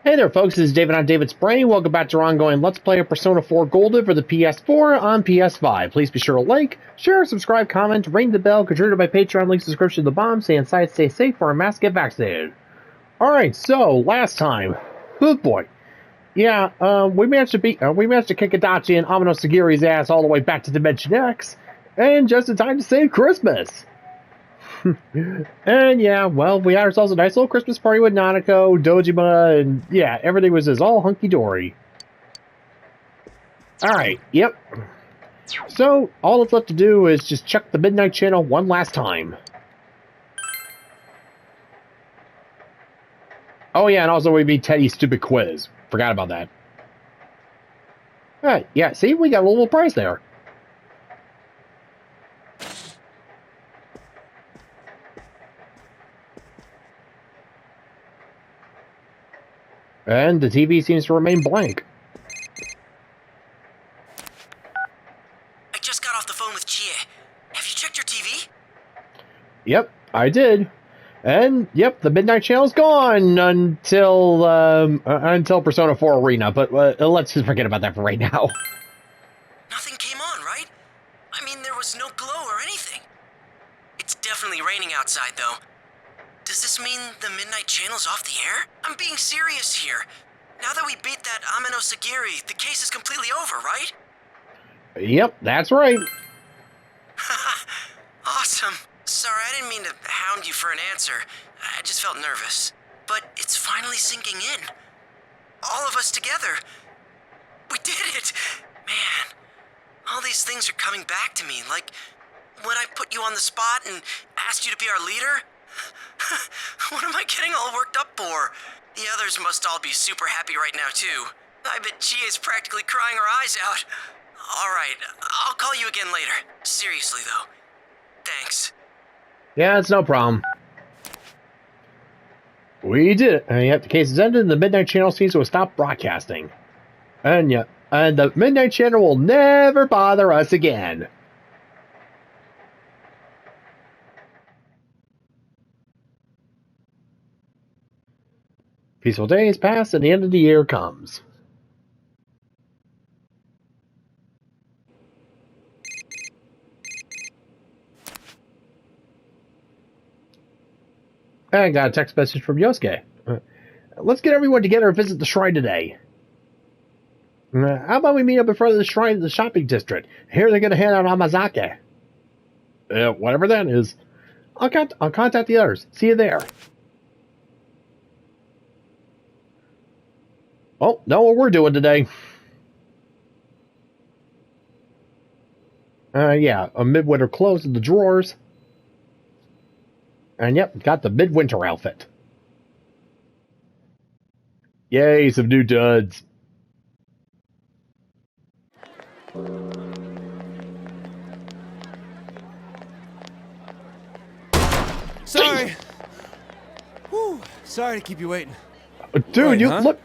Hey there folks, this is David on David's Brain. Welcome back to our ongoing Let's Play of Persona 4 Golden for the PS4 on PS5. Please be sure to like, share, subscribe, comment, ring the bell, contribute to my Patreon, link subscription to the bomb, stay inside, stay safe, wear a mask, get vaccinated. Alright, so, last time. Oh boy. Yeah, we managed to kick Adachi and Amano Sagiri's ass all the way back to Dimension X, and just in time to save Christmas. And yeah, well, we had ourselves a nice little Christmas party with Nanako, Dojima, and yeah, everything was just all hunky-dory. Alright, yep. So, all that's left to do is just check the Midnight Channel one last time. Oh yeah, and also we beat Teddie's stupid quiz. Forgot about that. Alright, yeah, see, we got a little prize there. And the TV seems to remain blank. I just got off the phone with Chie. Have you checked your TV? Yep, I did. And, yep, the Midnight Channel's gone until Persona 4 Arena, but let's just forget about that for right now. Nothing came on, right? I mean, there was no glow or anything. It's definitely raining outside, though. Does this mean the Midnight Channel's off the air? I'm being serious here. Now that we beat that Amano Sagiri, the case is completely over, right? Yep, that's right. Awesome. Sorry, I didn't mean to hound you for an answer. I just felt nervous. But it's finally sinking in. All of us together. We did it! Man, all these things are coming back to me, like when I put you on the spot and asked you to be our leader. What am I getting all worked up for? The others must all be super happy right now, too. I bet Chie is practically crying her eyes out. Alright, I'll call you again later. Seriously, though. Thanks. Yeah, it's no problem. We did it. And yet the case is ended and the Midnight Channel seems to have stopped broadcasting. And yeah, and the Midnight Channel will never bother us again. Peaceful days pass and the end of the year comes. I got a text message from Yosuke. Let's get everyone together and visit the shrine today. How about we meet up in front of the shrine in the shopping district? Here they're going to hand out Amazake. Whatever that is. I'll contact the others. See you there. Oh, know what we're doing today. Yeah, a midwinter clothes in the drawers. And yep, got the midwinter outfit. Yay, some new duds. Sorry. Whew. Sorry to keep you waiting. Dude, Wait, you huh? look.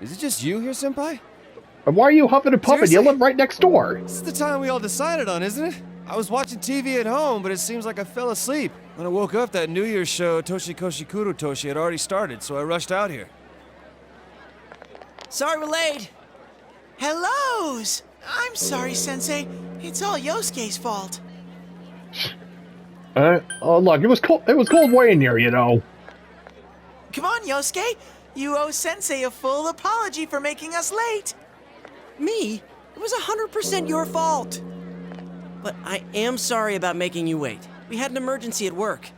Is it just you here, Senpai? Why are you huffing and puffing? Seriously? You live right next door. This is the time we all decided on, isn't it? I was watching TV at home, but it seems like I fell asleep. When I woke up, that New Year's show, Toshikoshi Kurotoshi, had already started, so I rushed out here. Sorry we're late. Hellos! I'm sorry, Sensei. It's all Yosuke's fault. Oh look, it was cold. It was cold way in here, you know. Come on, Yosuke. You owe Sensei a full apology for making us late. Me? It was 100% your fault. But I am sorry about making you wait. We had an emergency at work.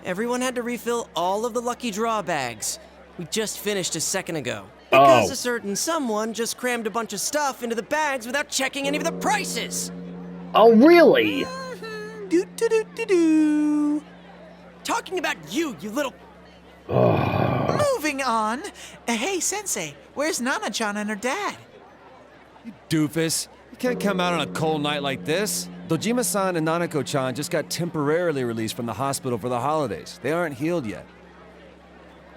Everyone had to refill all of the lucky draw bags. We just finished a second ago. Because a certain someone just crammed a bunch of stuff into the bags without checking any of the prices. Oh really? Do-do-do-do-do. Talking about you little... Moving on. Hey, Sensei, where's Nana-chan and her dad? You doofus. You can't come out on a cold night like this. Dojima-san and Nanako-chan just got temporarily released from the hospital for the holidays. They aren't healed yet.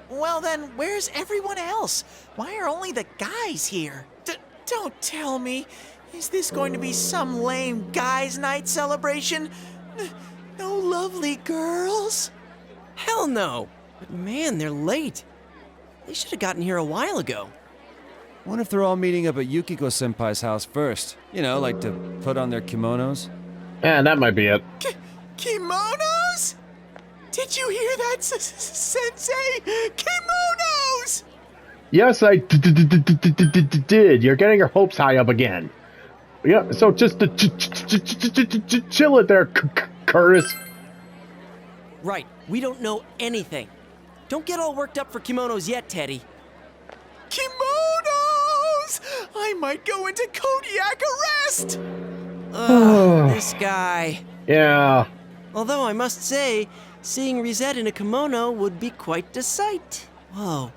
Well then, where's everyone else? Why are only the guys here? Don't tell me. Is this going to be some lame guys' night celebration? No lovely girls? Hell no. But man, they're late. They should have gotten here a while ago. Wonder if they're all meeting up at Yukiko-senpai's house first. You know, like to put on their kimonos. Yeah, that might be it. Kimonos? Did you hear that, Sensei? Kimonos! Yes, I did. You're getting your hopes high up again. Yeah, so just chill it there, Curtis. Right, we don't know anything. Don't get all worked up for kimonos yet, Teddie. Kimonos! I might go into Kodiak arrest! Ugh, this guy. Yeah. Although I must say, seeing Rizette in a kimono would be quite the sight. Whoa,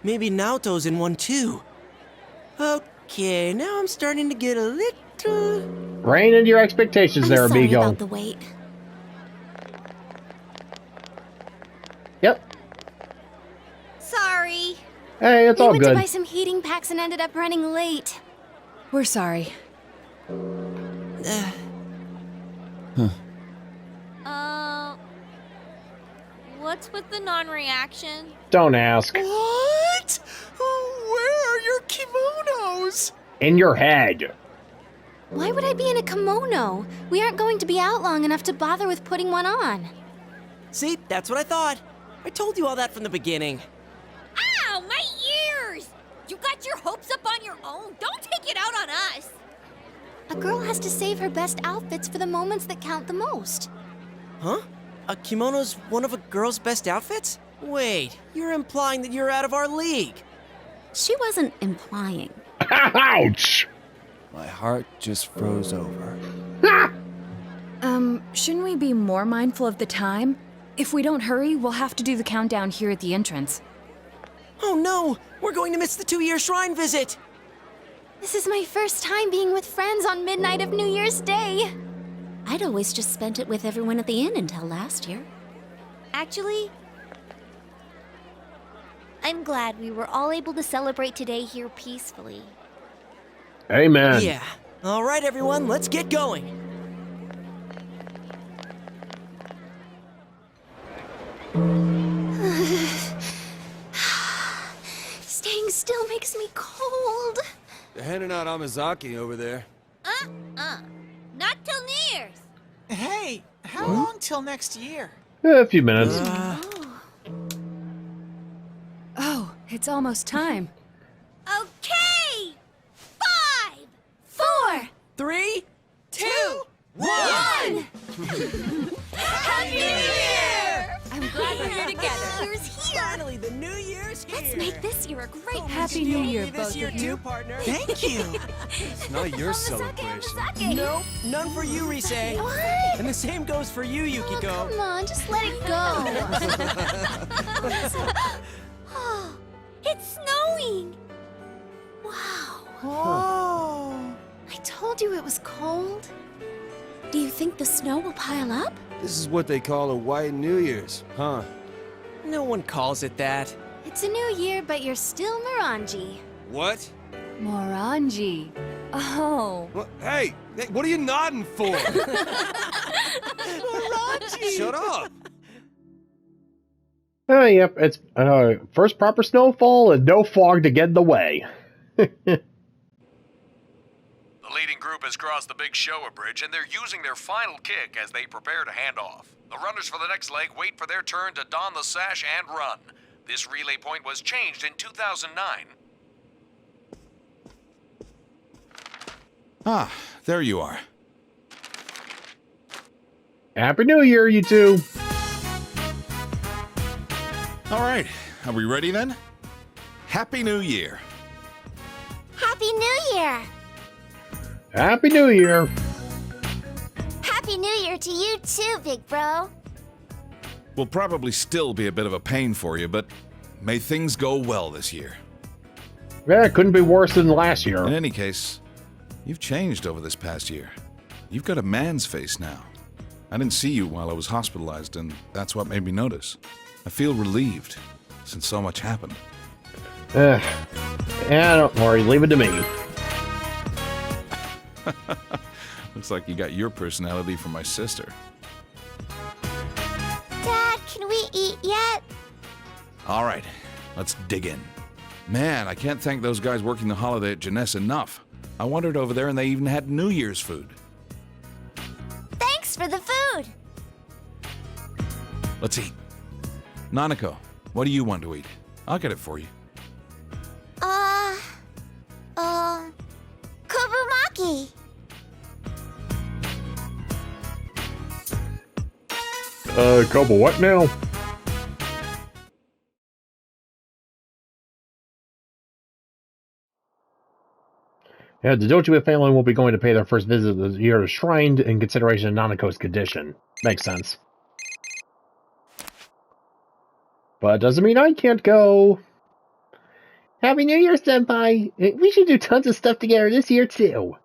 maybe Naoto's in one too. Okay, now I'm starting to get a little... Rein in your expectations there, sorry amigo. about the wait. Yep. Sorry. Hey, it's We all went to good. buy some heating packs and ended up running late. We're sorry. What's with the non-reaction? Don't ask. What? Where are your kimonos? In your head. Why would I be in a kimono? We aren't going to be out long enough to bother with putting one on. See, that's what I thought. I told you all that from the beginning. Ow, my ears! You got your hopes up on your own. Don't take it out on us. A girl has to save her best outfits for the moments that count the most. Huh? A kimono's one of a girl's best outfits? Wait, you're implying that you're out of our league. She wasn't implying. Ouch! My heart just froze over. Shouldn't we be more mindful of the time? If we don't hurry, we'll have to do the countdown here at the entrance. Oh no, we're going to miss the 2-year shrine visit. This is my first time being with friends on midnight of New Year's Day. I'd always just spent it with everyone at the inn until last year. Actually, I'm glad we were all able to celebrate today here peacefully. Amen. Yeah. All right, everyone, let's get going. Staying still makes me cold. They're handing out Amazaki over there. Not till New Year's. Hey, how long till next year? A few minutes. Oh, it's almost time. Okay. 5, 4. 3, 2, 1. Happy New Year! I'm glad we're here together. Year's here. Finally, the New Year's here. Let's make this year a great Happy New Year, this both year of too, you. partner. Thank you. It's not your celebration. Nope, none for you, Rise. What? And the same goes for you, Yukiko. Come on, just let it go. Oh, it's snowing. Wow. Oh. I told you it was cold. Do you think the snow will pile up? This is what they call a white New Year's, huh? No one calls it that. It's a new year, but you're still Morangi. What? Morangi. Oh. Hey, what are you nodding for? Shut up! Yep, it's first proper snowfall and no fog to get in the way. The leading group has crossed the Big Showa Bridge, and they're using their final kick as they prepare to hand off. The runners for the next leg wait for their turn to don the sash and run. This relay point was changed in 2009. Ah, there you are. Happy New Year, you two. All right, are we ready then? Happy New Year. Happy New Year! Happy New Year. Happy New Year to you too, big bro. Will probably still be a bit of a pain for you, but may things go well this year. Yeah, it couldn't be worse than last year. In any case, you've changed over this past year. You've got a man's face now. I didn't see you while I was hospitalized, and that's what made me notice. I feel relieved, since so much happened. Yeah, don't worry, leave it to me. Looks like you got your personality from my sister. Dad, can we eat yet? All right, Let's dig in. Man, I can't thank those guys working the holiday at Jeunesse enough. I wandered over there and they even had New Year's food. Thanks for the food! Let's eat. Nanako, what do you want to eat? I'll get it for you. Kobumaki! Couple what now? Yeah, the Dojiwa family will be going to pay their first visit this year to Shrine in consideration of Nanako's condition. Makes sense. But doesn't mean I can't go. Happy New Year, Senpai! We should do tons of stuff together this year, too.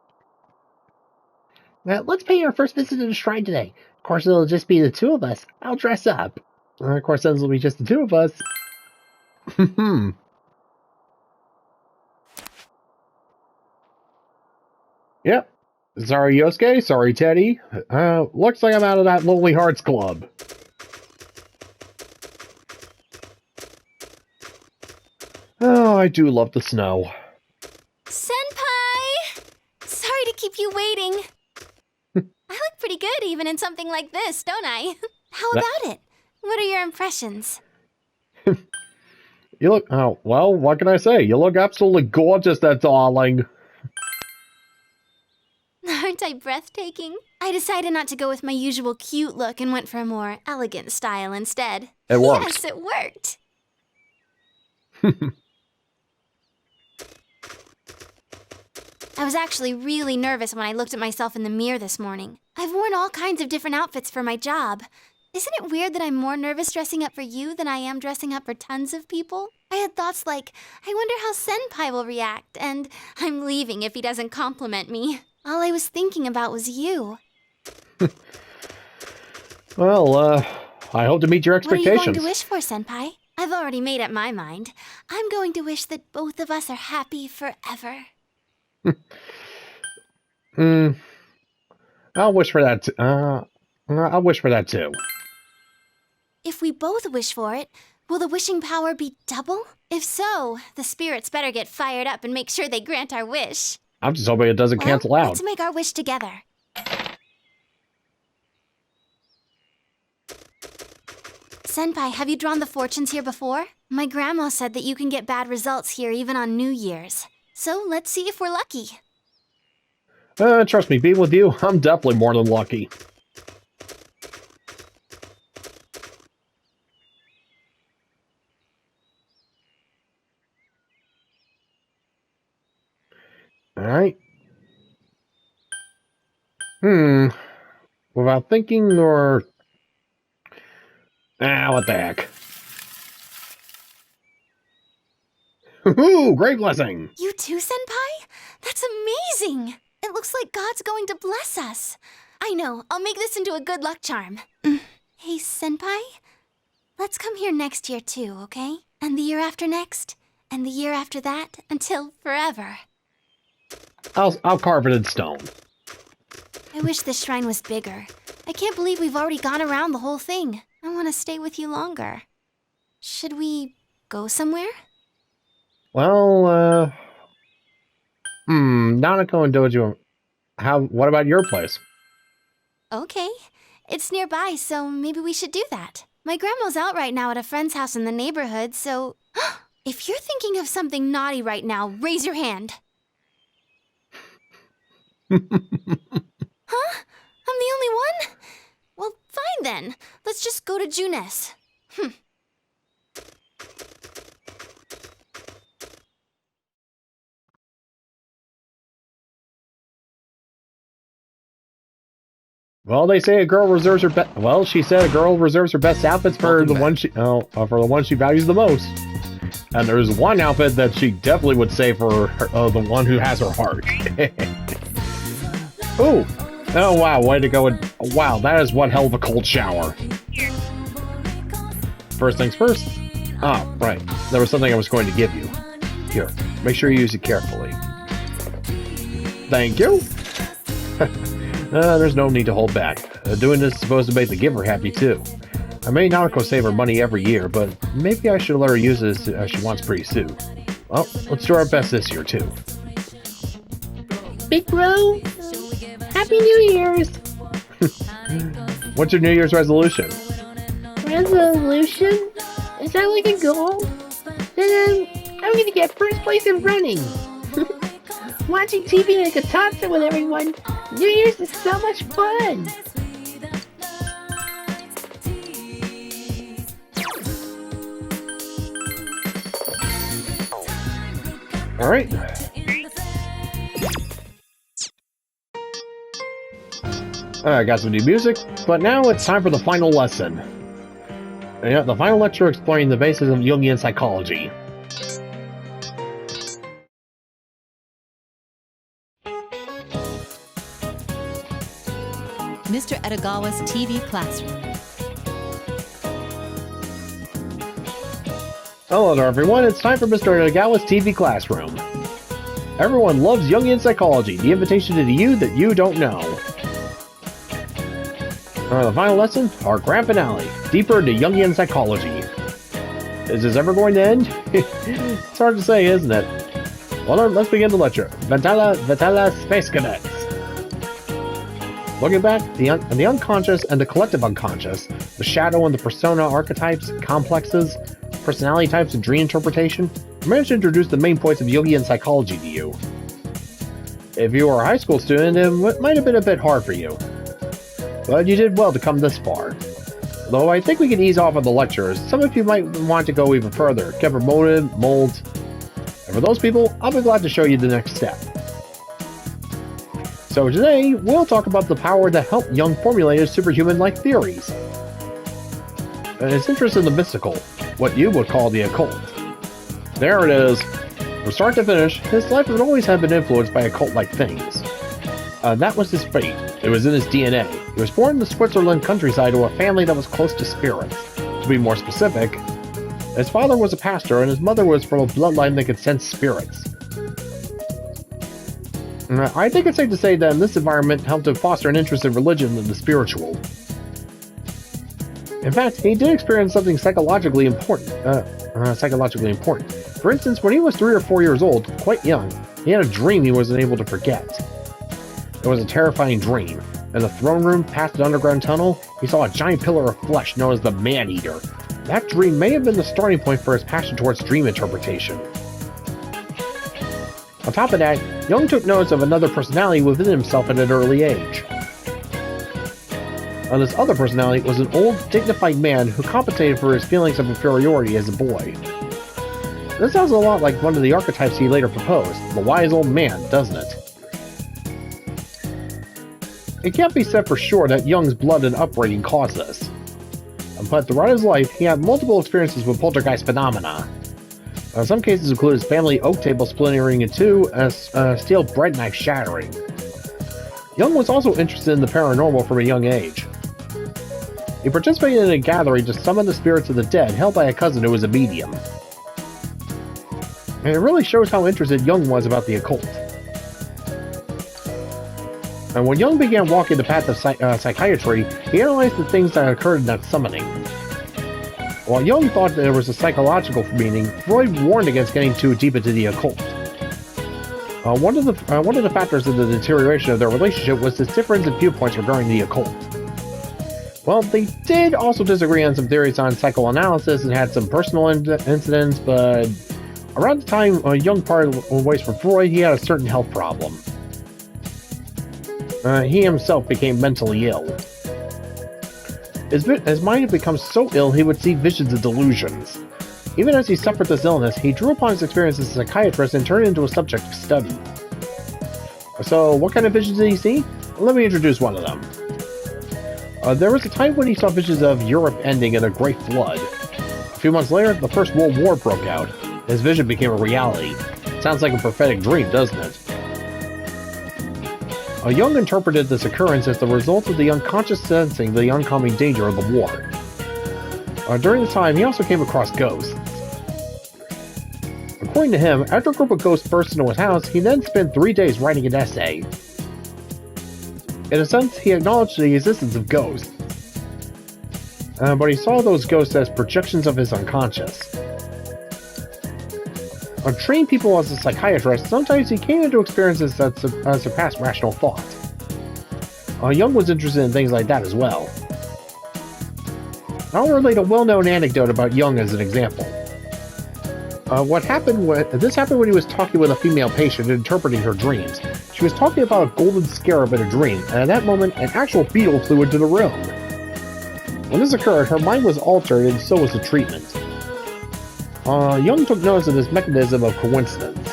Let's pay our first visit to the Shrine today. Of course, it'll just be the two of us. I'll dress up. Of course, since it'll be just the two of us. Yep. Sorry, Yosuke. Sorry, Teddie. Looks like I'm out of that Lonely Hearts Club. Oh, I do love the snow. Senpai! Sorry to keep you waiting. I look pretty good even in something like this, don't I? How about it? What are your impressions? You look... Oh, well, what can I say? You look absolutely gorgeous, that darling. Aren't I breathtaking? I decided not to go with my usual cute look and went for a more elegant style instead. It worked. Yes, it worked. I was actually really nervous when I looked at myself in the mirror this morning. I've worn all kinds of different outfits for my job. Isn't it weird that I'm more nervous dressing up for you than I am dressing up for tons of people? I had thoughts like, I wonder how Senpai will react, and I'm leaving if he doesn't compliment me. All I was thinking about was you. Well, I hope to meet your expectations. What are you going to wish for, Senpai? I've already made up my mind. I'm going to wish that both of us are happy forever. I'll wish for that. I'll wish for that too. If we both wish for it, will the wishing power be double? If so, the spirits better get fired up and make sure they grant our wish. I'm just hoping it doesn't cancel out. Let's make our wish together. Senpai, have you drawn the fortunes here before? My grandma said that you can get bad results here even on New Year's. So let's see if we're lucky. Trust me, being with you, I'm definitely more than lucky. Alright. Without thinking or... what the heck. Woohoo! Great blessing! You too, Senpai? That's amazing! It looks like God's going to bless us. I know, I'll make this into a good luck charm. Hey, Senpai? Let's come here next year too, okay? And the year after next, and the year after that, until forever. I'll carve it in stone. I wish this shrine was bigger. I can't believe we've already gone around the whole thing. I want to stay with you longer. Should we go somewhere? Well, Nanako and Dojo, what about your place? Okay. It's nearby, so maybe we should do that. My grandma's out right now at a friend's house in the neighborhood, so... If you're thinking of something naughty right now, raise your hand. Huh? I'm the only one? Well, fine then. Let's just go to Jeunesse. Well, they say a girl reserves her best. Well, she said a girl reserves her best outfits for the one she values the most. And there's one outfit that she definitely would say for her, the one who has her heart. Ooh! Oh wow! Way to go! Wow, that is one hell of a cold shower. First things first. Oh, right. There was something I was going to give you. Here, make sure you use it carefully. Thank you. There's no need to hold back. Doing this is supposed to make the giver happy too. I may Nanako save her money every year, but maybe I should let her use it as she wants pretty soon. Well, let's do our best this year, too. Big bro, Happy New Year's! What's your New Year's resolution? Resolution? Is that like a goal? Then I'm gonna get first place in running. Watching TV like a toddler with everyone. New Year's is so much fun. Alright. I got some new music, but now it's time for the final lesson. Yeah, the final lecture exploring the basis of Jungian psychology. Mr. Edogawa's TV classroom. Hello there, everyone. It's time for Mr. Edogawa's TV classroom. Everyone loves Jungian psychology, the invitation to the you that you don't know. The final lesson, our grand finale, deeper into Jungian psychology. Is this ever going to end? It's hard to say, isn't it? Well then, let's begin the lecture. Ventala Space Cadets. Looking back, the unconscious and the collective unconscious, the shadow and the persona archetypes, complexes, personality types, and dream interpretation, I managed to introduce the main points of Jungian psychology to you. If you were a high school student, it might have been a bit hard for you. But you did well to come this far. Though I think we can ease off on the lectures, some of you might want to go even further, get promoted, mold. And for those people, I'll be glad to show you the next step. So today, we'll talk about the power that helped Jung formulate his superhuman-like theories. And his interest in the mystical, what you would call the occult. There it is. From start to finish, his life has always been influenced by occult-like things. That was his fate. It was in his DNA. He was born in the Switzerland countryside to a family that was close to spirits. To be more specific, his father was a pastor and his mother was from a bloodline that could sense spirits. I think it's safe to say that in this environment helped him foster an interest in religion and the spiritual. In fact, he did experience something psychologically important. For instance, when he was 3 or 4 years old, quite young, he had a dream he wasn't able to forget. It was a terrifying dream. In the throne room, past an underground tunnel, he saw a giant pillar of flesh known as the Man-Eater. That dream may have been the starting point for his passion towards dream interpretation. On top of that, Jung took notice of another personality within himself at an early age. And this other personality was an old, dignified man who compensated for his feelings of inferiority as a boy. This sounds a lot like one of the archetypes he later proposed, the wise old man, doesn't it? It can't be said for sure that Jung's blood and upbringing caused this. But throughout his life, he had multiple experiences with poltergeist phenomena. Some cases include his family oak table splintering in two and a steel bread knife shattering. Jung was also interested in the paranormal from a young age. He participated in a gathering to summon the spirits of the dead held by a cousin who was a medium. And it really shows how interested Jung was about the occult. And when Jung began walking the path of psychiatry, he analyzed the things that occurred in that summoning. While Jung thought there was a psychological meaning, Freud warned against getting too deep into the occult. One of the factors in the deterioration of their relationship was this difference in viewpoints regarding the occult. Well, they did also disagree on some theories on psychoanalysis and had some personal incidents, but around the time Jung parted ways from Freud, he had a certain health problem. He himself became mentally ill. His mind had become so ill he would see visions and delusions. Even as he suffered this illness, he drew upon his experience as a psychiatrist and turned it into a subject of study. So, what kind of visions did he see? Let me introduce one of them. There was a time when he saw visions of Europe ending in a great flood. A few months later, the First World War broke out. His vision became a reality. Sounds like a prophetic dream, doesn't it? Jung interpreted this occurrence as the result of the unconscious sensing the oncoming danger of the war. During this time, he also came across ghosts. According to him, after a group of ghosts burst into his house, he then spent 3 days writing an essay. In a sense, he acknowledged the existence of ghosts. but he saw those ghosts as projections of his unconscious. Trained people as a psychiatrist, sometimes he came into experiences that surpassed rational thought. Jung was interested in things like that as well. I'll relate a well-known anecdote about Jung as an example. This happened when he was talking with a female patient and interpreting her dreams. She was talking about a golden scarab in a dream, and at that moment, an actual beetle flew into the room. When this occurred, her mind was altered, and so was the treatment. Jung took notice of this mechanism of coincidence.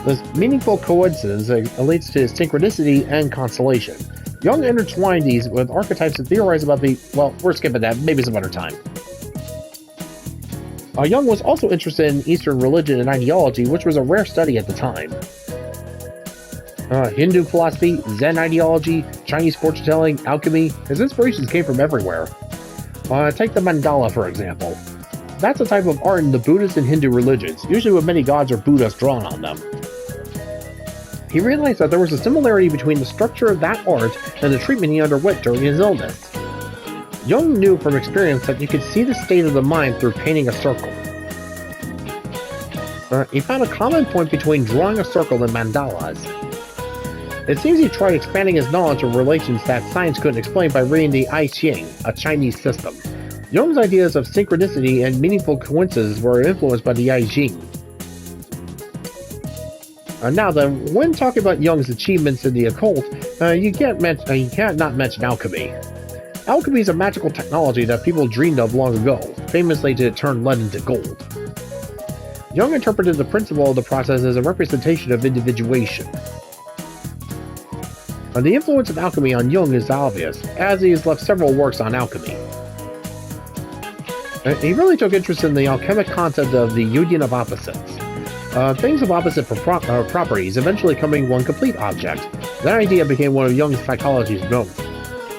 This meaningful coincidence relates to synchronicity and constellation. Jung intertwined these with archetypes and theorized about well, we're skipping that, maybe some other time. Jung was also interested in Eastern religion and ideology, which was a rare study at the time. Hindu philosophy, Zen ideology, Chinese fortune-telling, alchemy, his inspirations came from everywhere. Take the mandala, for example. That's a type of art in the Buddhist and Hindu religions, usually with many gods or Buddhas drawn on them. He realized that there was a similarity between the structure of that art and the treatment he underwent during his illness. Jung knew from experience that you could see the state of the mind through painting a circle. He found a common point between drawing a circle and mandalas. It seems he tried expanding his knowledge of relations that science couldn't explain by reading the I Ching, a Chinese system. Jung's ideas of synchronicity and meaningful coincidences were influenced by the I Ching. Now then, when talking about Jung's achievements in the occult, you can't not mention alchemy. Alchemy is a magical technology that people dreamed of long ago, famously to turn lead into gold. Jung interpreted the principle of the process as a representation of individuation. The influence of alchemy on Jung is obvious, as he has left several works on alchemy. He really took interest in the alchemic concept of the union of opposites. Things of opposite properties eventually becoming one complete object. That idea became one of Jung's psychology's modes.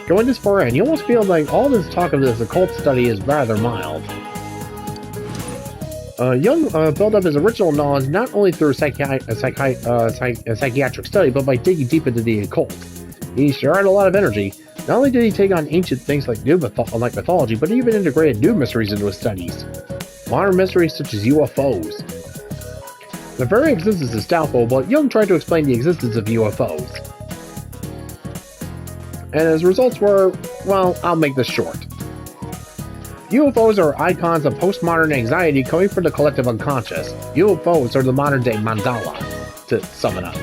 Going this far in, you almost feel like all this talk of this occult study is rather mild. Jung built up his original knowledge not only through psychiatric study, but by digging deep into the occult. He sure had a lot of energy. Not only did he take on ancient things like mythology, but he even integrated new mysteries into his studies. Modern mysteries such as UFOs. The very existence is doubtful, but Jung tried to explain the existence of UFOs. And his results were, well, I'll make this short. UFOs are icons of postmodern anxiety coming from the collective unconscious. UFOs are the modern-day mandala, to sum it up.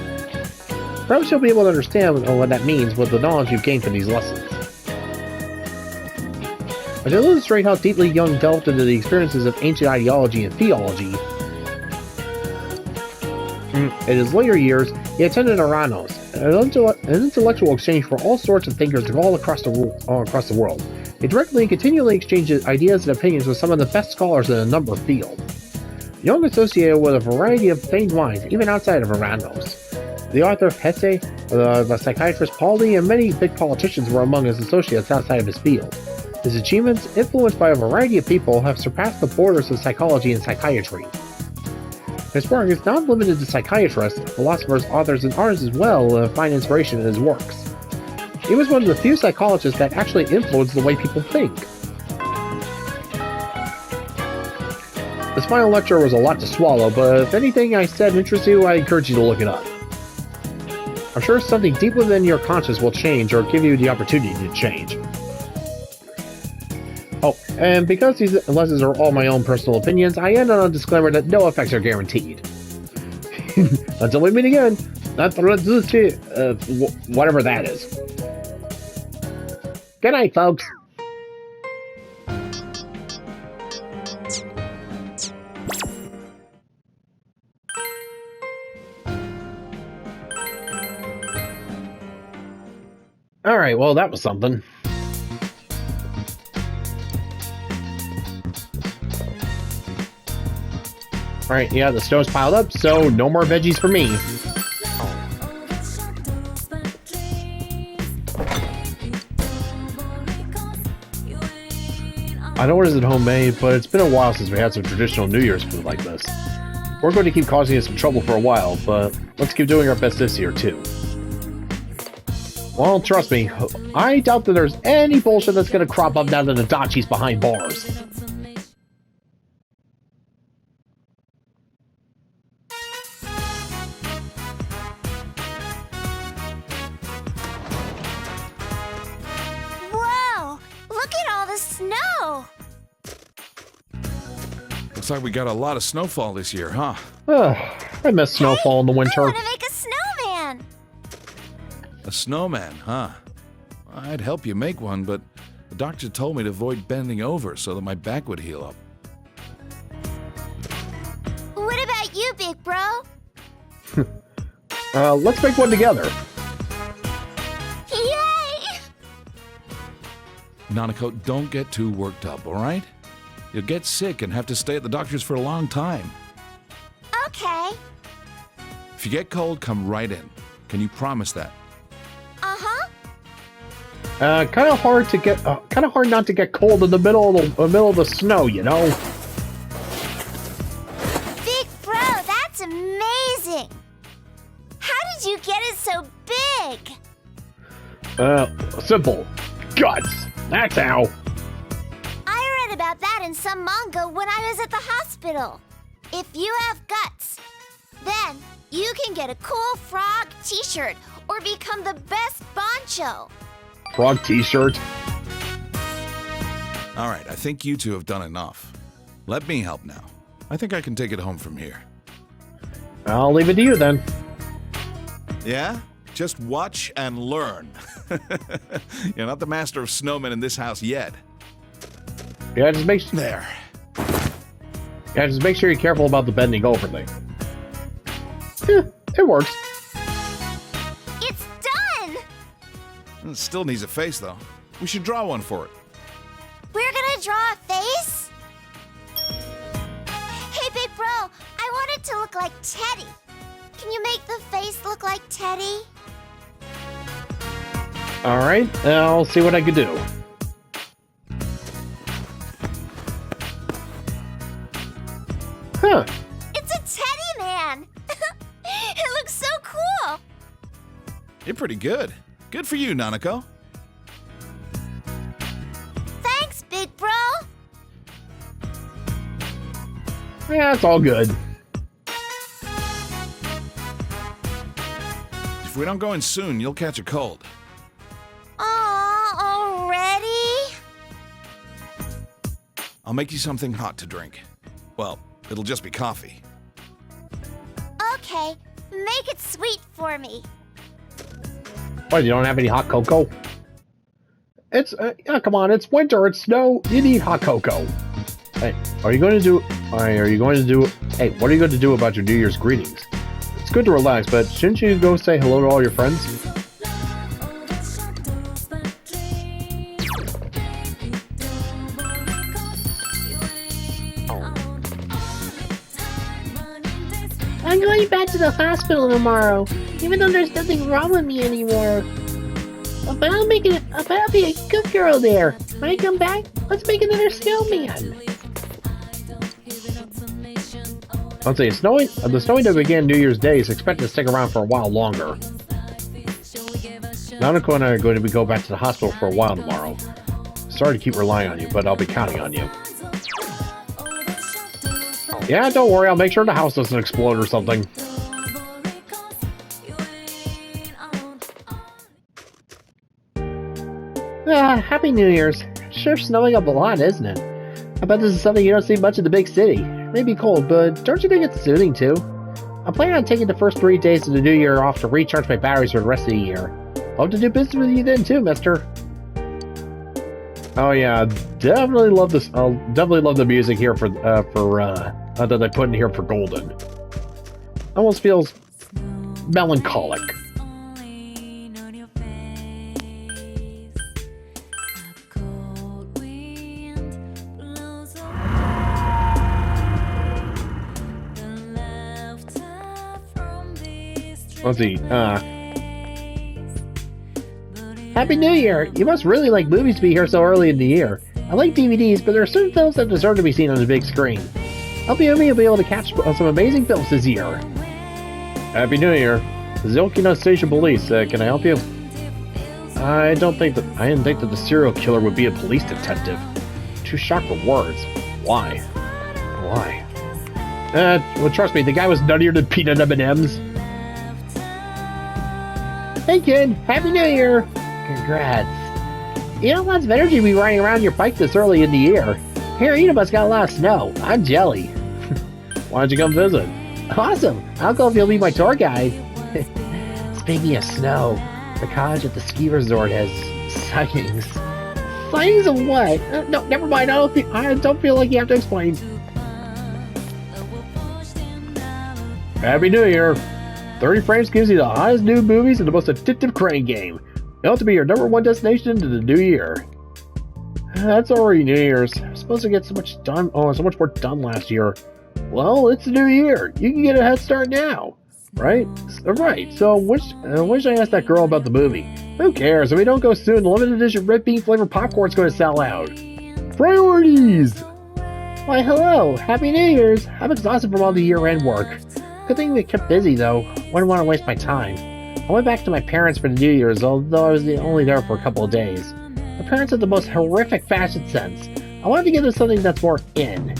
Perhaps you'll be able to understand what that means with the knowledge you've gained from these lessons. To illustrate how deeply Jung delved into the experiences of ancient ideology and theology, in his later years, he attended Aranos, an intellectual exchange for all sorts of thinkers all across the world. He directly and continually exchanged ideas and opinions with some of the best scholars in a number of fields. Jung associated with a variety of famed minds, even outside of Aranos. The author Hesse, the psychiatrist Pauli, and many big politicians were among his associates outside of his field. His achievements, influenced by a variety of people, have surpassed the borders of psychology and psychiatry. His work is not limited to psychiatrists, philosophers, authors, and artists as well find inspiration in his works. He was one of the few psychologists that actually influenced the way people think. This final lecture was a lot to swallow, but if anything I said interests you, I encourage you to look it up. I'm sure something deep within your conscience will change or give you the opportunity to change. Oh, and because these lessons are all my own personal opinions, I end on a disclaimer that no effects are guaranteed. Until we meet again, whatever that is. Good night, folks. Alright, well, that was something. Alright, yeah, the snow's piled up, so no more veggies for me. I know it isn't homemade, but it's been a while since we had some traditional New Year's food like this. We're going to keep causing us some trouble for a while, but let's keep doing our best this year, too. Well, trust me, I doubt that there's any bullshit that's gonna crop up now that Adachi's behind bars. Whoa! Look at all the snow! Looks like we got a lot of snowfall this year, huh? I miss snowfall in the winter. I want to make a snowman! A snowman, huh? I'd help you make one, but the doctor told me to avoid bending over so that my back would heal up. What about you, big bro? Let's make one together. Yay! Nanako, don't get too worked up, all right? You'll get sick and have to stay at the doctor's for a long time. Okay. If you get cold, come right in. Can you promise that? Uh-huh. Kind of hard not to get cold in the middle of the snow, you know. Big bro, that's amazing! How did you get it so big? Simple. Guts. That's how. I read about that in some manga when I was at the hospital. If you have guts, then you can get a cool frog t-shirt or become the best bancho. Frog t-shirt. All right, I think you two have done enough. Let me help now. I think I can take it home from here. I'll leave it to you then. Yeah? Just watch and learn. You're not the master of snowmen in this house yet. Yeah, just make There. Yeah, just make sure you're careful about the bending over thing. It works. It's done! It still needs a face, though. We should draw one for it. We're gonna draw a face? Hey, big bro, I want it to look like Teddie. Can you make the face look like Teddie? Alright, I'll see what I can do. Huh. It's a Teddie man! It looks so cool! You're pretty good. Good for you, Nanako. Thanks, big bro! Yeah, it's all good. If we don't go in soon, you'll catch a cold. Aw, already? I'll make you something hot to drink. Well, it'll just be coffee. Okay, make it sweet for me. What, you don't have any hot cocoa? It's, come on, it's winter, it's snow, you need hot cocoa. Hey, what are you going to do, hey, what are you going to do about your New Year's greetings? It's good to relax, but shouldn't you go say hello to all your friends? I'm going back to the hospital tomorrow, even though there's nothing wrong with me anymore. But I'll be a good girl there. When I come back, let's make another snowman. I'll say, the snowing that began New Year's Day is expected to stick around for a while longer. Nanako and I are going to go back to the hospital for a while tomorrow. Sorry to keep relying on you, but I'll be counting on you. Yeah, don't worry, I'll make sure the house doesn't explode or something. Happy New Year's. Sure snowing up a lot, isn't it? I bet this is something you don't see much in the big city. It may be cold, but don't you think it's soothing too? I'm planning on taking the first 3 days of the new year off to recharge my batteries for the rest of the year. Hope to do business with you then too, mister. Oh yeah, definitely love this. I'll definitely love the music here that they put in here for Golden. Almost feels melancholic. Let's see, Happy New Year! You must really like movies to be here so early in the year. I like DVDs, but there are certain films that deserve to be seen on the big screen. Hope you and me will be able to catch some amazing films this year. Happy New Year! This is Okinawa Station Police. Can I help you? I didn't think that the serial killer would be a police detective. Too shocked for words. Why? Why? Well, trust me, the guy was nuttier than peanut M&Ms. Hey kid, Happy New Year! Congrats. You know, lots of energy to be riding around your bike this early in the year. Here, Inaba's got a lot of snow. I'm jelly. Why don't you come visit? Awesome! I'll go if you'll be my tour guide. Speaking of snow, the cottage at the ski resort has sightings. Sightings of what? No, never mind. I don't feel like you have to explain. Happy New Year! 30 frames gives you the hottest new movies and the most addictive crane game. You ought to be your #1 destination into the new year. That's already New Year's. I'm supposed to get so much done. Oh, so much more done last year. Well, it's the new year. You can get a head start now, right? Right. So, when should I ask that girl about the movie? Who cares? If we don't go soon, the limited edition red bean flavored popcorn's going to sell out. Priorities. Why, hello. Happy New Year's. I'm exhausted from all the year-end work. Good thing we kept busy, though. Wouldn't want to waste my time. I went back to my parents for the New Year's, although I was only there for a couple of days. My parents had the most horrific fashion sense. I wanted to give them something that's more in.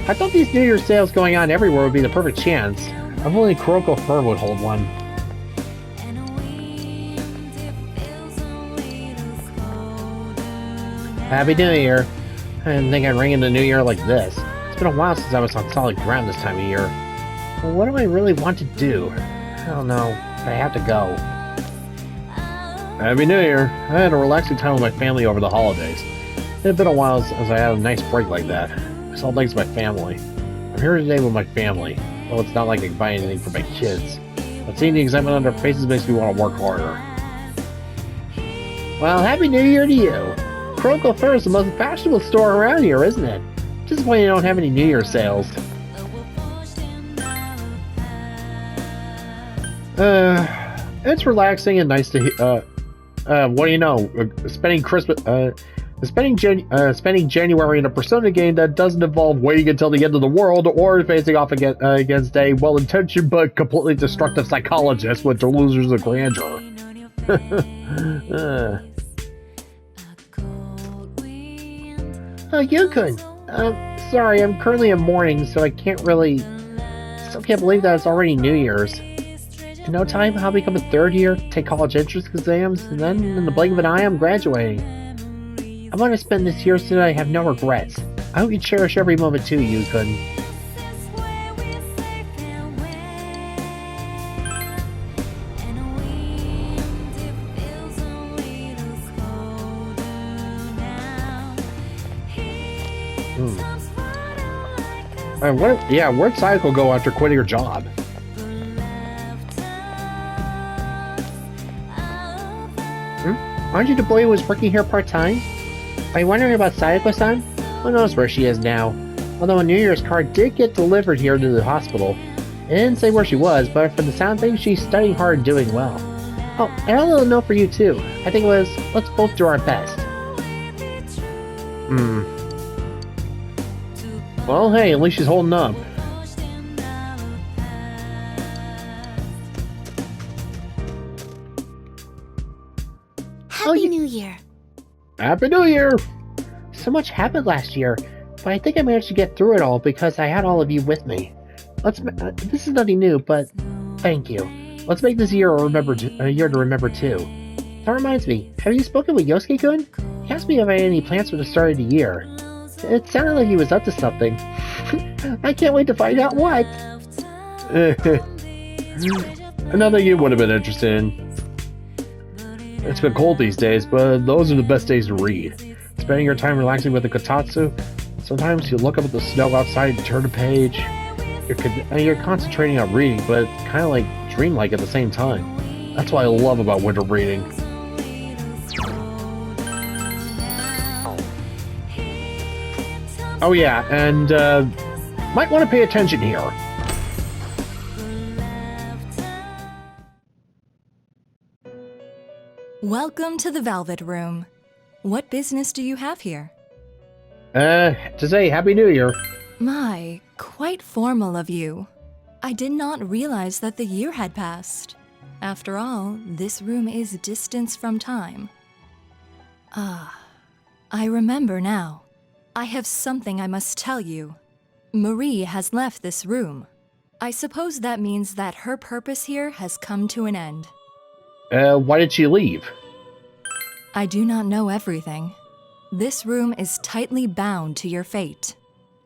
I thought these New Year's sales going on everywhere would be the perfect chance. If only Kuroko Fur would hold one. Happy New Year. I didn't think I'd ring in the New Year like this. It's been a while since I was on solid ground this time of year. Well, what do I really want to do? I don't know, but I have to go. Happy New Year. I had a relaxing time with my family over the holidays. It had been a while since I had a nice break like that. I saw things with my family. I'm here today with my family. Well, it's not like I can buy anything for my kids. But seeing the excitement on their faces makes me want to work harder. Well, Happy New Year to you. Kuroko Fur is the most fashionable store around here, isn't it? Just why you don't have any New Year sales. It's relaxing and nice to what do you know? Spending January in a Persona game that doesn't involve waiting until the end of the world or facing off against a well-intentioned but completely destructive psychologist with delusions of grandeur. Yukun. Sorry, I'm currently in mourning, so I can't really. Still can't believe that it's already New Year's. In no time, I'll become a third year, take college entrance exams, and then, in the blink of an eye, I'm graduating. I want to spend this year so that I have no regrets. I hope you cherish every moment too, Yukun. Where'd Sayako go after quitting her job? Aren't you the boy who was working here part-time? Are you wondering about Sayako-san? Who knows where she is now? Although a New Year's card did get delivered here to the hospital. It didn't say where she was, but from the sound of things, she's studying hard and doing well. Oh, and a little note for you too. I think it was, let's both do our best. Well, hey, at least she's holding up. Happy New Year. Happy New Year! So much happened last year, but I think I managed to get through it all because I had all of you with me. This is nothing new, but thank you. Let's make this year a year to remember too. That reminds me, have you spoken with Yosuke-kun? He asked me if I had any plans for the start of the year. It sounded like he was up to something. I can't wait to find out what. Another you would have been interested in. It's been cold these days, but those are the best days to read. Spending your time relaxing with the kotatsu. Sometimes you look up at the snow outside and turn a page. You're concentrating on reading, but kind of like dreamlike at the same time. That's what I love about winter reading. Oh yeah, and might want to pay attention here. Welcome to the Velvet Room. What business do you have here? To say Happy New Year. My, quite formal of you. I did not realize that the year had passed. After all, this room is distance from time. I remember now. I have something I must tell you. Marie has left this room. I suppose that means that her purpose here has come to an end. Why did she leave? I do not know everything. This room is tightly bound to your fate.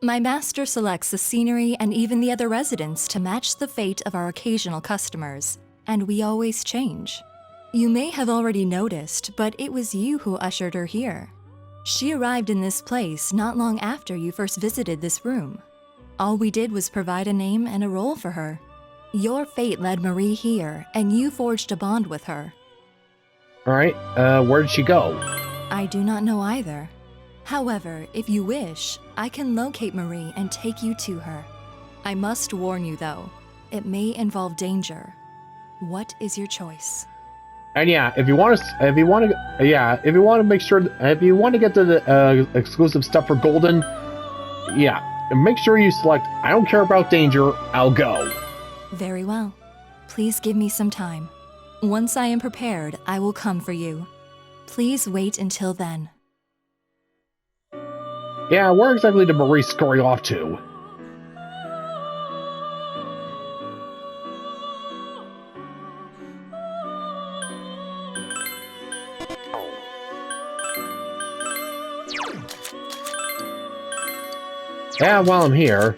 My master selects the scenery and even the other residents to match the fate of our occasional customers, and we always change. You may have already noticed, but it was you who ushered her here. She arrived in this place not long after you first visited this room. All we did was provide a name and a role for her. Your fate led Marie here, and you forged a bond with her. Alright, where did she go? I do not know either. However, if you wish, I can locate Marie and take you to her. I must warn you though, it may involve danger. What is your choice? And yeah, if you want to make sure, if you want to get the exclusive stuff for Golden, yeah, make sure you select, I don't care about danger, I'll go. Very well. Please give me some time. Once I am prepared, I will come for you. Please wait until then. Yeah, where exactly did Marie scurry off to? Yeah, while I'm here.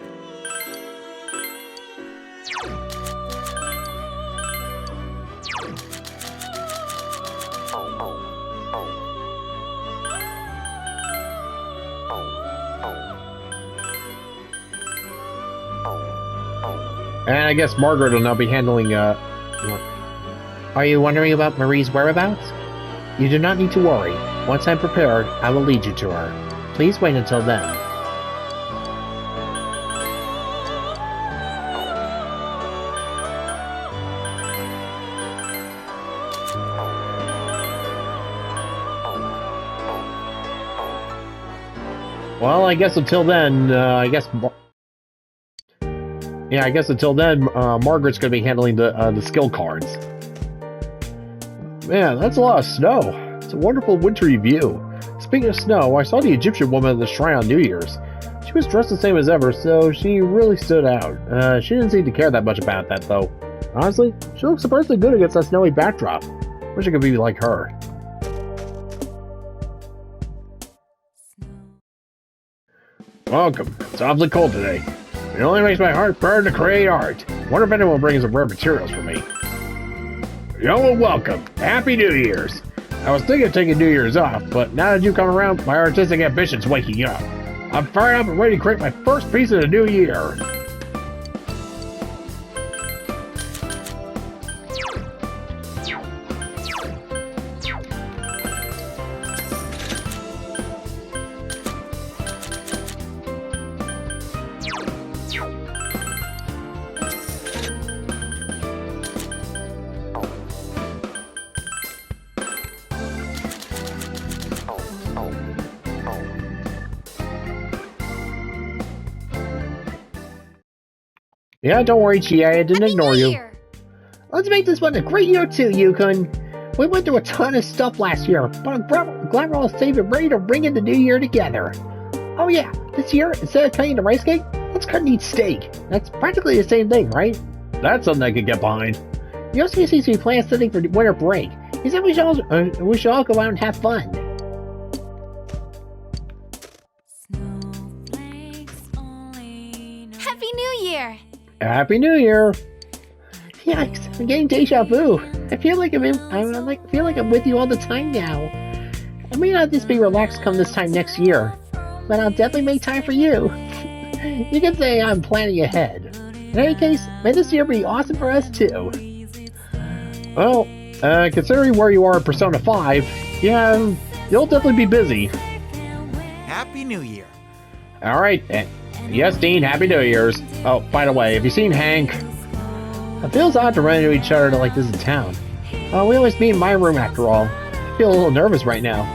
And I guess Margaret will now be handling, Are you wondering about Marie's whereabouts? You do not need to worry. Once I'm prepared, I will lead you to her. Please wait until then. Well, I guess until then, Margaret's gonna be handling the skill cards. Man, that's a lot of snow. It's a wonderful wintry view. Speaking of snow, I saw the Egyptian woman at the shrine on New Year's. She was dressed the same as ever, so she really stood out. She didn't seem to care that much about that, though. Honestly, she looks surprisingly good against that snowy backdrop. Wish I could be like her. Welcome. It's awfully cold today. It only makes my heart burn to create art. Wonder if anyone will bring some rare materials for me. You're welcome. Happy New Year's. I was thinking of taking New Year's off, but now that you come around, my artistic ambition's waking up. I'm fired up and ready to create my first piece of the new year. Yeah, don't worry, Chi, I didn't ignore you. Let's make this one a great year too, Yukon. We went through a ton of stuff last year, but I'm glad we're all safe and ready to bring in the new year together. Oh yeah, this year, instead of cutting the rice cake, let's cut and eat steak. That's practically the same thing, right? That's something I could get behind. Yosuke seems to be planning something for winter break. He said we should all go out and have fun. Happy New Year! Happy New Year! Yikes, I'm getting deja vu. I feel like I'm with you all the time now. I may not just be relaxed come this time next year, but I'll definitely make time for you. You can say I'm planning ahead. In any case, may this year be awesome for us too. Well, considering where you are in Persona 5, yeah, you'll definitely be busy. Happy New Year. Alright, yes, Dean, Happy New Year's. Oh, by the way, have you seen Hank? It feels odd to run into each other like this in town. We always meet in my room after all. I feel a little nervous right now.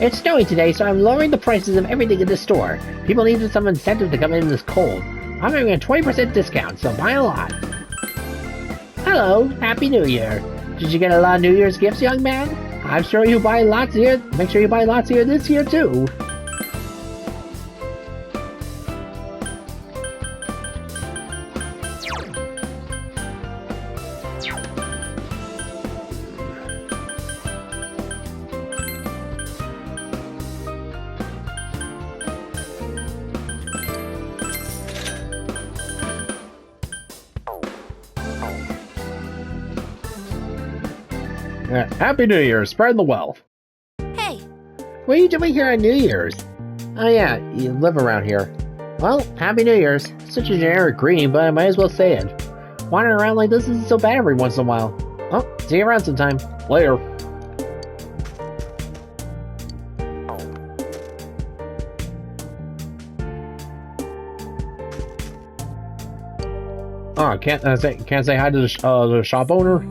It's snowing today, so I'm lowering the prices of everything in the store. People needed some incentive to come in this cold. I'm giving a 20% discount, so buy a lot. Hello, Happy New Year. Did you get a lot of New Year's gifts, young man? I'm sure you buy lots here. Make sure you buy lots here this year, too. Happy New Year, spread the wealth. Hey, What are you doing here on New Year's? Oh yeah, you live around here. Well, Happy New Year's. Such a generic greeting, but I might as well say it. Wandering around like this isn't so bad every once in a while. Oh, see you around sometime. Later. Oh, can't say hi to the shop owner.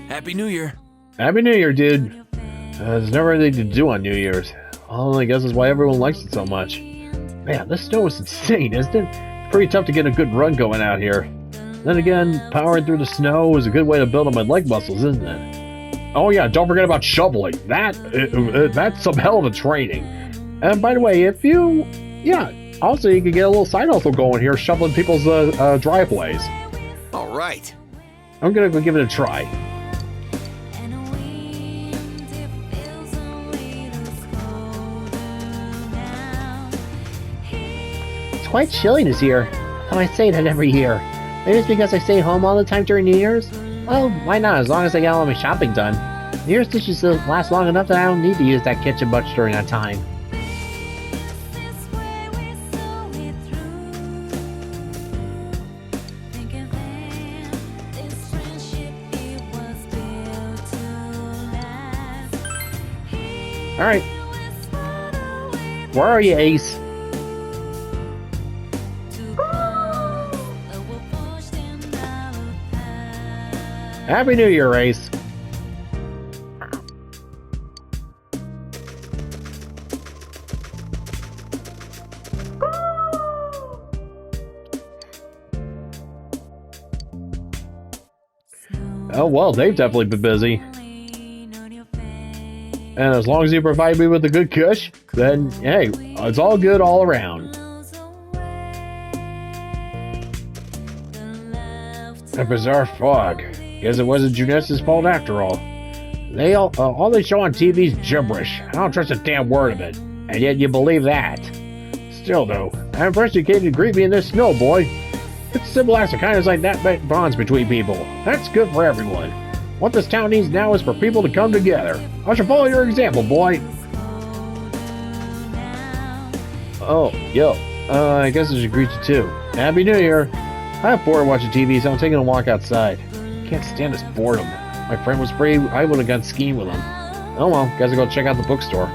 Happy New Year. Happy New Year, dude. There's never anything to do on New Year's. Well, I guess that's why everyone likes it so much. Man, this snow is insane, isn't it? It's pretty tough to get a good run going out here. Then again, powering through the snow is a good way to build up my leg muscles, isn't it? Oh yeah, don't forget about shoveling. That's some hell of a training. And by the way, also you can get a little side hustle going here, shoveling people's driveways. All right. I'm gonna go give it a try. It's quite chilly this year. And I say that every year. Maybe it's because I stay home all the time during New Year's? Well, why not, as long as I get all my shopping done. New Year's dishes last long enough that I don't need to use that kitchen much during that time. Alright. Where are you, Ace? Happy New Year, Ace. Oh, well, they've definitely been busy. And as long as you provide me with a good cush, then, hey, it's all good all around. A bizarre fog. Guess it wasn't Junessa's fault after all. All they show on TV is gibberish. I don't trust a damn word of it. And yet you believe that. Still, though, I'm impressed you came to greet me in this snow, boy. It's simple acts of kindness like that make bonds between people. That's good for everyone. What this town needs now is for people to come together. I shall follow your example, boy. Oh, yo. I guess I should greet you too. Happy New Year. I have bored watching TV, so I'm taking a walk outside. Can't stand this boredom. My friend was free, I would have gone skiing with him. Oh well, guess I'll go check out the bookstore.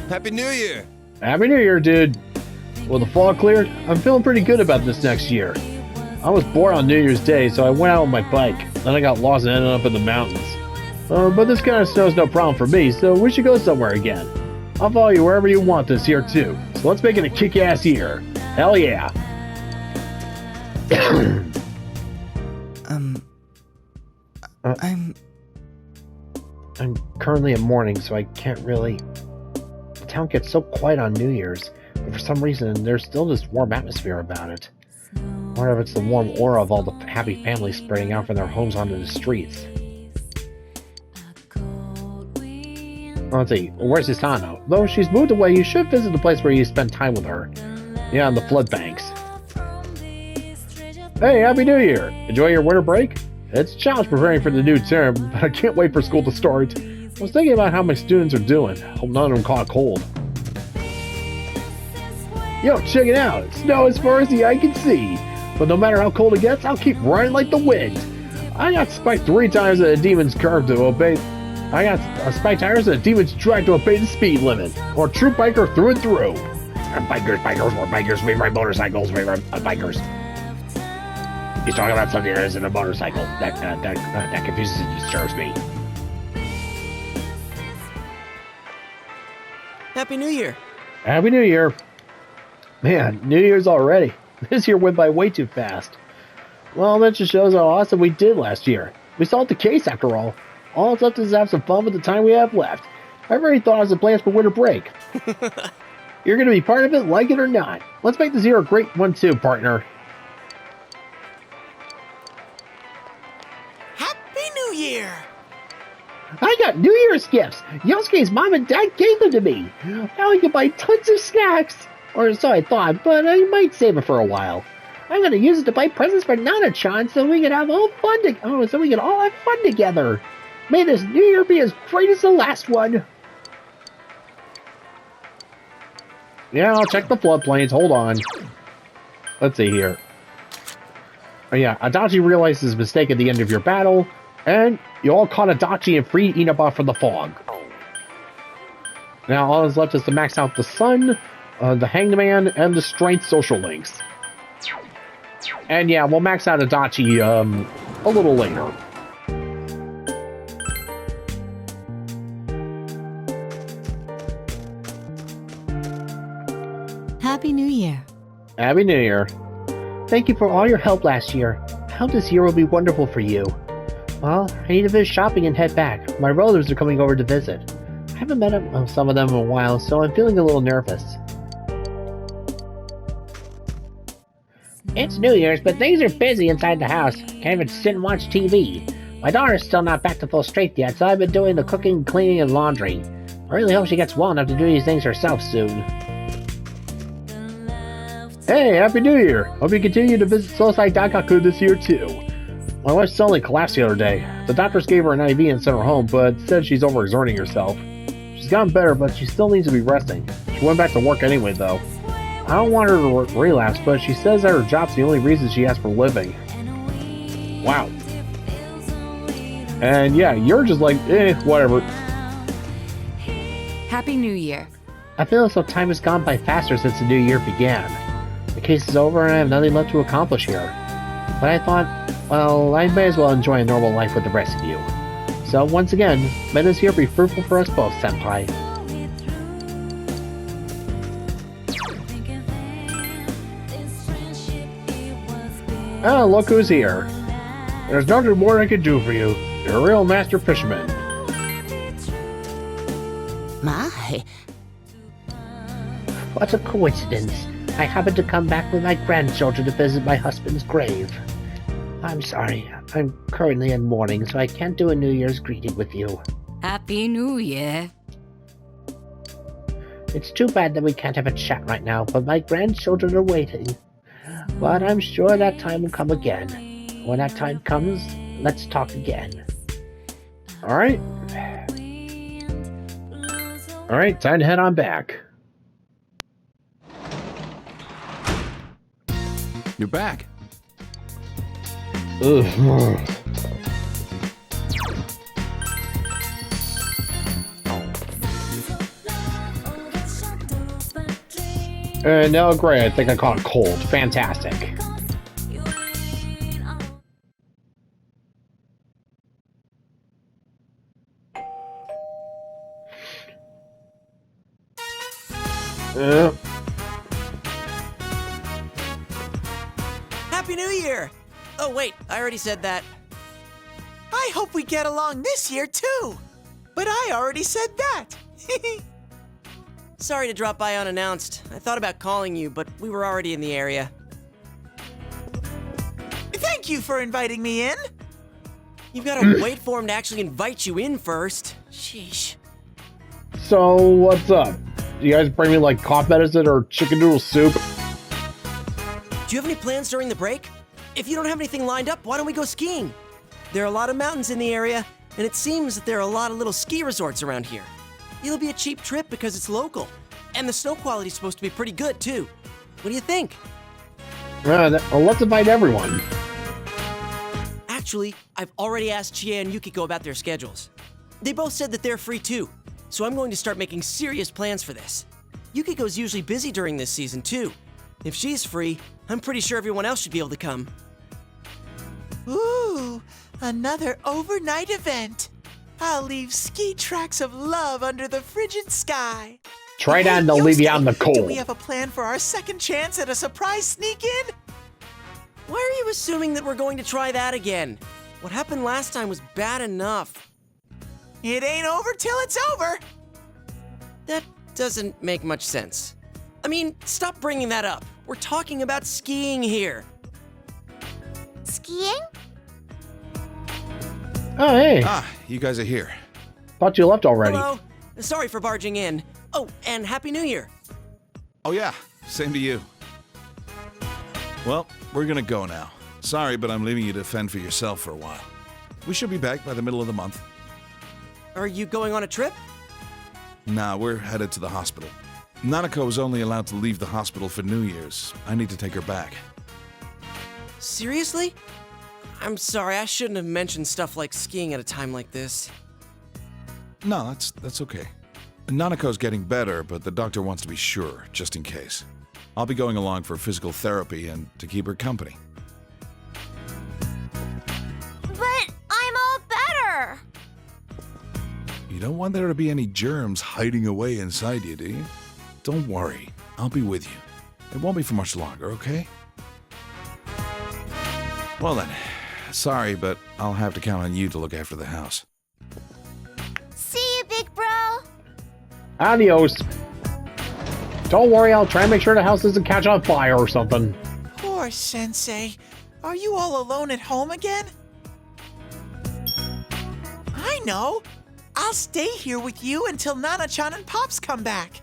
Happy New Year. Happy New Year, dude. With the fog cleared, I'm feeling pretty good about this next year. I was bored on New Year's Day, so I went out with my bike. Then I got lost and ended up in the mountains. But this kind of snow is no problem for me, so we should go somewhere again. I'll follow you wherever you want this year, too. So let's make it a kick-ass year. Hell yeah. I'm currently in mourning, so I can't really... The town gets so quiet on New Year's, but for some reason, there's still this warm atmosphere about it. I wonder if it's the warm aura of all the happy families spreading out from their homes onto the streets. Let's see, where's Hisano? Though she's moved away, you should visit the place where you spent time with her. Yeah, on the flood banks. Hey, Happy New Year! Enjoy your winter break? It's a challenge preparing for the new term, but I can't wait for school to start. I was thinking about how my students are doing. Hope none of them caught a cold. Yo, check it out! Snow as far as the eye can see! But no matter how cold it gets, I'll keep running like the wind! I got spiked 3 times at a demon's curve to obey... I got spiked tires at a demon's drag to obey the speed limit. Or a true biker through and through. We're bikers, we ride motorcycles, we ride bikers. He's talking about something that isn't a motorcycle. That confuses and disturbs me. Happy New Year. Happy New Year. Man, New Year's already. This year went by way too fast. Well, that just shows how awesome we did last year. We solved the case after all. All that's left is to have some fun with the time we have left. I've already thought of some plans for winter break. You're going to be part of it, like it or not. Let's make this year a great one too, partner. Happy New Year! I got New Year's gifts. Yosuke's mom and dad gave them to me. Now I can buy tons of snacks. Or so I thought, but I might save it for a while. I'm gonna use it to buy presents for Nana-chan so we can have all have fun together. May this New Year be as great as the last one. Yeah, I'll check the floodplains. Hold on. Let's see here. Oh yeah, Adachi realized his mistake at the end of your battle, and you all caught Adachi and freed Inaba from the fog. Now all that's left is to max out the sun, the hangman, and the strength social links. And yeah, we'll max out Adachi a little later. Happy New Year. Happy New Year. Thank you for all your help last year. I hope this year will be wonderful for you. Well, I need to finish shopping and head back. My relatives are coming over to visit. I haven't met some of them in a while, so I'm feeling a little nervous. It's New Year's, but things are busy inside the house. Can't even sit and watch TV. My daughter's still not back to full strength yet, so I've been doing the cooking, cleaning, and laundry. I really hope she gets well enough to do these things herself soon. Hey, Happy New Year! Hope you continue to visit Sosai Dakaku this year too. My wife suddenly collapsed the other day. The doctors gave her an IV and sent her home, but said she's overexerting herself. She's gotten better, but she still needs to be resting. She went back to work anyway, though. I don't want her to relapse, but she says that her job's the only reason she has for living. Wow. And yeah, you're just like, whatever. Happy New Year. I feel as though time has gone by faster since the new year began. The case is over and I have nothing left to accomplish here. But I thought, well, I may as well enjoy a normal life with the rest of you. So once again, may this year be fruitful for us both, Senpai. Oh, look who's here. There's nothing more I can do for you. You're a real master fisherman. My. What a coincidence. I happened to come back with my grandchildren to visit my husband's grave. I'm sorry. I'm currently in mourning, so I can't do a New Year's greeting with you. Happy New Year. It's too bad that we can't have a chat right now, but my grandchildren are waiting. But I'm sure that time will come again. When that time comes, let's talk again. Alright. Alright, time to head on back. You're back. Ugh. No, great. I think I caught a cold. Fantastic. Happy New Year! Oh wait, I already said that. I hope we get along this year too! But I already said that! Sorry to drop by unannounced. I thought about calling you, but we were already in the area. Thank you for inviting me in! You've got to wait for him to actually invite you in first. Sheesh. So, what's up? Do you guys bring me like cough medicine or chicken noodle soup? Do you have any plans during the break? If you don't have anything lined up, why don't we go skiing? There are a lot of mountains in the area, and it seems that there are a lot of little ski resorts around here. It'll be a cheap trip because it's local, and the snow quality's supposed to be pretty good too. What do you think? Let's invite everyone. Actually, I've already asked Chie and Yukiko about their schedules. They both said that they're free too, so I'm going to start making serious plans for this. Yukiko's usually busy during this season too. If she's free, I'm pretty sure everyone else should be able to come. Ooh, another overnight event. I'll leave ski tracks of love under the frigid sky. Try that and they'll Hey, leave you Yosuke, out in the Do we cold. have a plan for our second chance at a surprise sneak-in? Why are you assuming that we're going to try that again? What happened last time was bad enough. It ain't over till it's over. That doesn't make much sense. I mean, stop bringing that up. We're talking about skiing here. Skiing? Oh, hey. Ah, you guys are here. Thought you left already. Hello. Sorry for barging in. Oh, and Happy New Year. Oh yeah, same to you. Well, we're gonna go now. Sorry, but I'm leaving you to fend for yourself for a while. We should be back by the middle of the month. Are you going on a trip? Nah, we're headed to the hospital. Nanako is only allowed to leave the hospital for New Year's. I need to take her back. Seriously? I'm sorry, I shouldn't have mentioned stuff like skiing at a time like this. No, that's okay. Nanako's getting better, but the doctor wants to be sure, just in case. I'll be going along for physical therapy and to keep her company. But I'm all better. You don't want there to be any germs hiding away inside you, do you? Don't worry, I'll be with you. It won't be for much longer, okay? Well then, sorry, but I'll have to count on you to look after the house. See you, big bro. Adios. Don't worry, I'll try and make sure the house doesn't catch on fire or something. Poor Sensei. Are you all alone at home again? I know. I'll stay here with you until Nana-chan and Pops come back.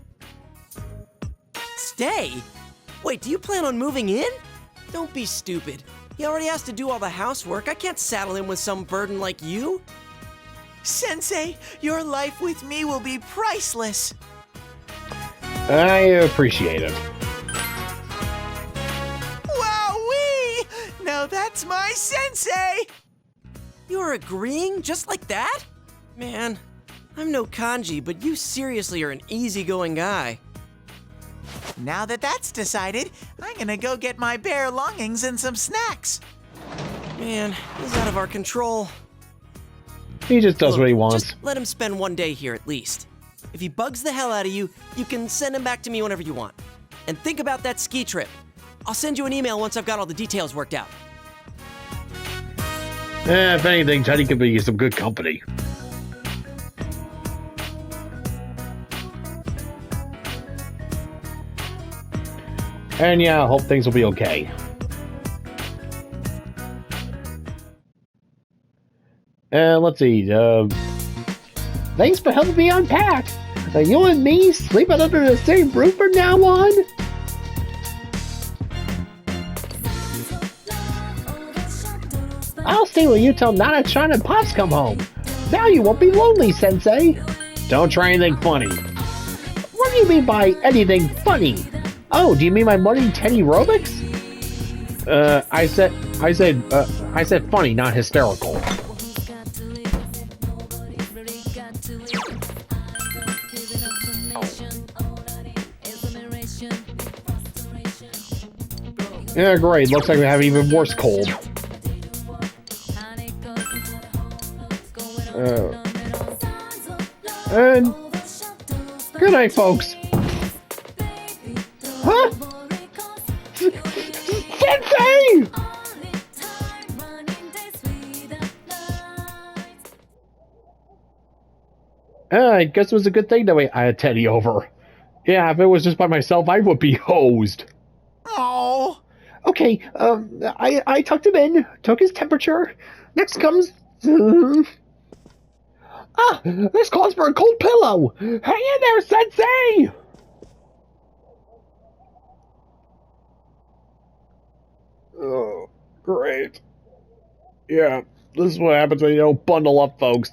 Stay? Wait, do you plan on moving in? Don't be stupid. He already has to do all the housework. I can't saddle him with some burden like you. Sensei, your life with me will be priceless. I appreciate it. Wowee! Now that's my Sensei! You're agreeing just like that? Man, I'm no kanji, but you seriously are an easygoing guy. Now that that's decided, I'm gonna go get my bare longings and some snacks. Man, he's out of our control. He just does Look, what he wants. Just let him spend one day here at least. If he bugs the hell out of you, you can send him back to me whenever you want. And think about that ski trip. I'll send you an email once I've got all the details worked out. If anything, Teddie could be some good company. And yeah, I hope things will be okay. Let's see. Thanks for helping me unpack. You and me sleeping under the same roof from now on? I'll stay with you till Nana-chan and Pops come home. Now you won't be lonely, Sensei. Don't try anything funny. What do you mean by anything funny? Oh, do you mean my money Teddie aerobics? I said funny, not hysterical. Yeah, great. Looks like we have even worse cold. And good night, folks. Huh? Sensei! I guess it was a good thing that I had Teddie over. Yeah, if it was just by myself, I would be hosed. Oh. Okay, I tucked him in, took his temperature. Next comes... this calls for a cold pillow! Hang in there, Sensei! Oh, great. Yeah, this is what happens when you don't bundle up, folks.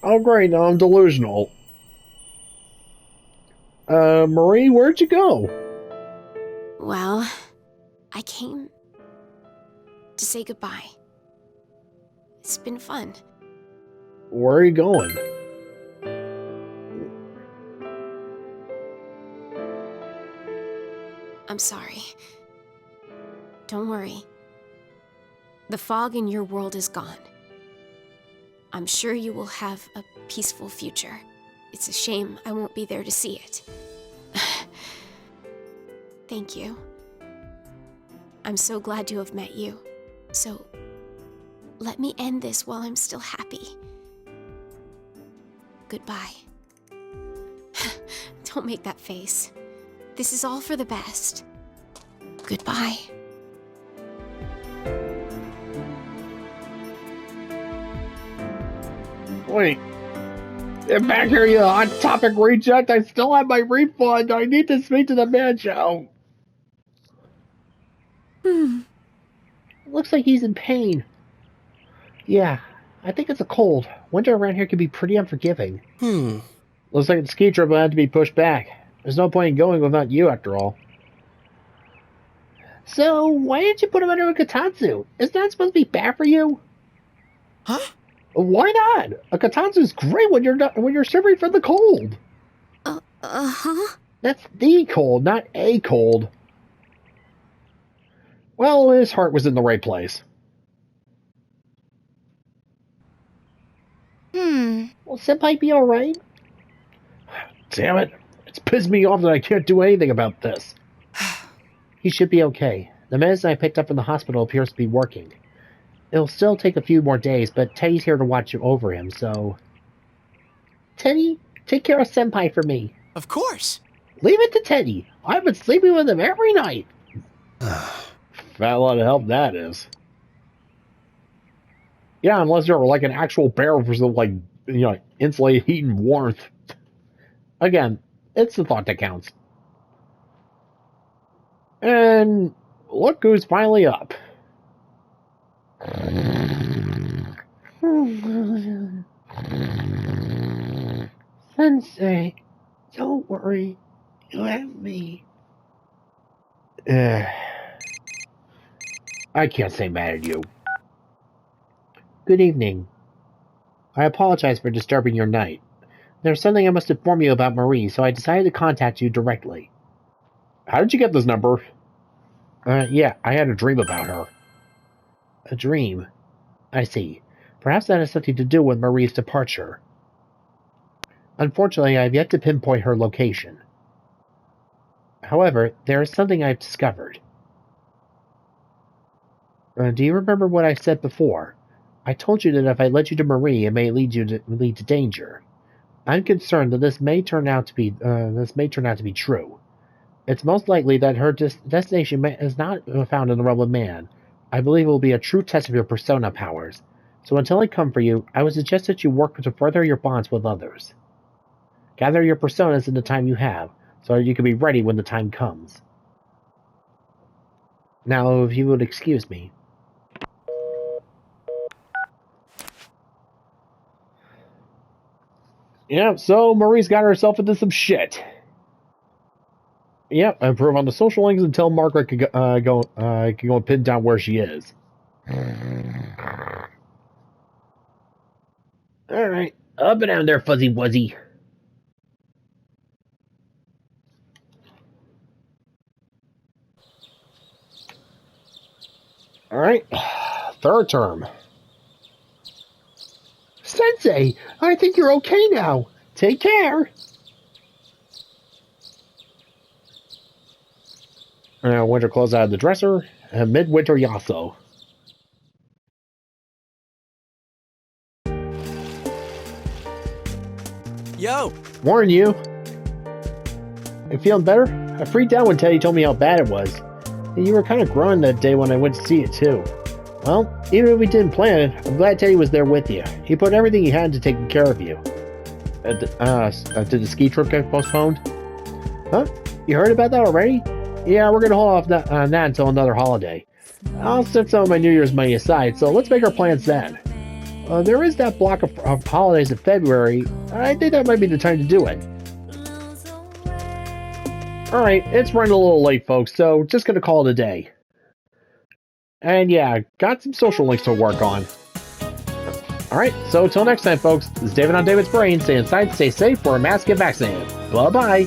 Oh great, now I'm delusional. Marie, where'd you go? Well, I came to say goodbye. It's been fun. Where are you going? I'm sorry. Don't worry. The fog in your world is gone. I'm sure you will have a peaceful future. It's a shame I won't be there to see it. Thank you. I'm so glad to have met you. So, let me end this while I'm still happy. Goodbye. Don't make that face. This is all for the best. Goodbye. Wait. Get back here, you hot topic reject. I still have my refund. I need to speak to the manager. Looks like he's in pain. Yeah, I think it's a cold. Winter around here can be pretty unforgiving. Looks like the ski trip will have to be pushed back. There's no point in going without you, after all. So, why didn't you put him under a katatsu? Isn't that supposed to be bad for you? Huh? Why not? A katatsu is great when you're suffering from the cold. Huh? That's the cold, not a cold. Well, his heart was in the right place. Will Senpai be alright? Damn it. It's pissed me off that I can't do anything about this. He should be okay. The medicine I picked up from the hospital appears to be working. It'll still take a few more days, but Teddie's here to watch over him, so... Teddie, take care of Senpai for me. Of course. Leave it to Teddie. I've been sleeping with him every night. Fat lot of help that is. Yeah, unless you're like an actual bear for some, like, you know, insulated heat and warmth. Again, it's the thought that counts. And look who's finally up. Sensei, don't worry. You have me. I can't stay mad at you. Good evening. I apologize for disturbing your night. There's something I must inform you about Marie, so I decided to contact you directly. How did you get this number? Yeah, I had a dream about her. A dream? I see. Perhaps that has something to do with Marie's departure. Unfortunately, I have yet to pinpoint her location. However, there is something I've discovered. Do you remember what I said before? I told you that if I led you to Marie, it may lead to danger. I'm concerned that this may turn out to be true. It's most likely that her destination is not found in the realm of man. I believe it will be a true test of your persona powers. So until I come for you, I would suggest that you work to further your bonds with others. Gather your personas in the time you have, so that you can be ready when the time comes. Now, if you would excuse me. Yeah, so Marie's got herself into some shit. Yep, improve on the social links until Margaret can go and pin down where she is. Alright, up and down there, Fuzzy Wuzzy. Alright, third term. Sensei, I think you're okay now. Take care. Winter clothes out of the dresser, and midwinter yasso. Yo! Warn you. You feeling better? I freaked out when Teddie told me how bad it was. And you were kind of growing that day when I went to see it, too. Well, even if we didn't plan it, I'm glad Teddie was there with you. He put everything he had to take care of you. Did the ski trip get postponed? Huh? You heard about that already? Yeah, we're gonna hold off that until another holiday. I'll set some of my New Year's money aside, so let's make our plans then. There is that block of holidays in February. I think that might be the time to do it. Alright, it's running a little late, folks, so just gonna call it a day. And yeah, got some social links to work on. Alright, so till next time, folks, this is David on David's Brain, stay inside, stay safe, wear a mask, get vaccinated. Bye-bye.